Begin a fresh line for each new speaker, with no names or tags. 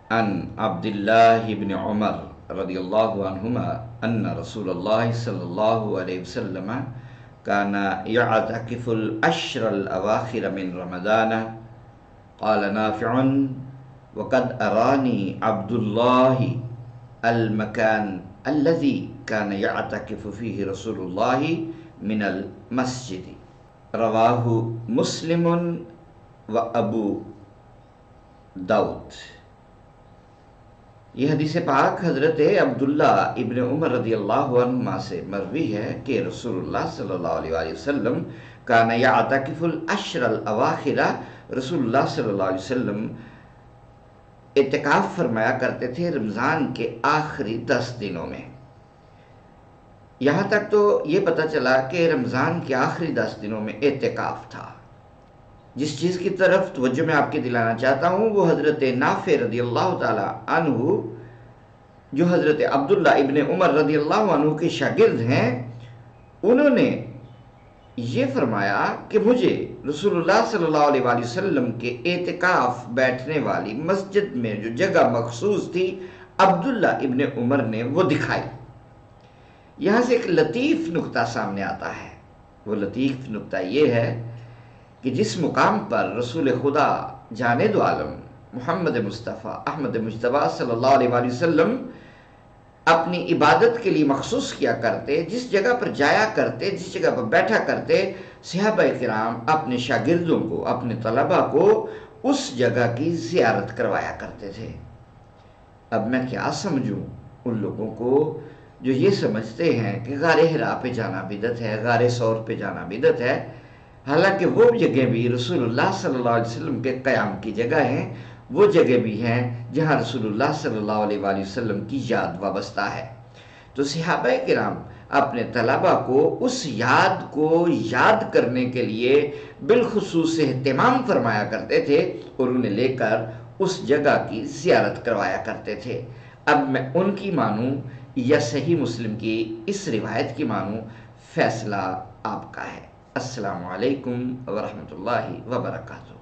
عن عبد الله بن عمر رضي الله عنهما أن رسول الله صلى الله عليه وسلم كان يعتكف الأشهر الأواخر من رمضان. قال نافع: وقد أراني عبد الله المكان الذي كان يعتكف فيه رسول الله من المسجد. رواہ مسلم و ابو داؤد. یہ حدیث پاک حضرت عبداللہ ابن عمر رضی اللہ عنہما سے مروی ہے کہ رسول اللہ صلی اللہ علیہ وآلہ وسلم کان یعتکف الاشر الاواخر، رسول اللہ صلی اللہ علیہ وسلم اعتکاف فرمایا کرتے تھے رمضان کے آخری 10 دنوں میں. یہاں تک تو یہ پتہ چلا کہ رمضان کے آخری 10 دنوں میں اعتکاف تھا. جس چیز کی طرف توجہ میں آپ کے دلانا چاہتا ہوں وہ حضرت نافع رضی اللہ تعالی عنہ جو حضرت عبداللہ ابن عمر رضی اللہ عنہ کے شاگرد ہیں، انہوں نے یہ فرمایا کہ مجھے رسول اللہ صلی اللہ علیہ وآلہ وسلم کے اعتکاف بیٹھنے والی مسجد میں جو جگہ مخصوص تھی عبداللہ ابن عمر نے وہ دکھائی. یہاں سے ایک لطیف نقطہ سامنے آتا ہے. وہ لطیف نقطہ یہ ہے کہ جس مقام پر رسول خدا جاند عالم محمد مصطفیٰ احمد مجتبیٰ صلی اللہ علیہ وآلہ وسلم اپنی عبادت کے لیے مخصوص کیا کرتے، جس جگہ پر جایا کرتے، جس جگہ پر بیٹھا کرتے، صحابہ کرام اپنے شاگردوں کو، اپنے طلبہ کو اس جگہ کی زیارت کروایا کرتے تھے. اب میں کیا سمجھوں ان لوگوں کو جو یہ سمجھتے ہیں کہ غار حرا پہ جانا بدعت ہے، غار ثور پہ جانا بدعت ہے، حالانکہ وہ جگہ بھی رسول اللہ صلی اللہ علیہ وسلم کے قیام کی جگہ ہیں، وہ جگہ بھی ہیں جہاں رسول اللہ صلی اللہ علیہ وآلہ وسلم کی یاد وابستہ ہے. تو صحابہ کرام اپنے طلبہ کو اس یاد کو یاد کرنے کے لیے بالخصوص اہتمام فرمایا کرتے تھے اور انہیں لے کر اس جگہ کی زیارت کروایا کرتے تھے. اب میں ان کی مانوں یا صحیح مسلم کی اس روایت کی مانوں، فیصلہ آپ کا ہے. السلام علیکم ورحمۃ اللہ وبرکاتہ.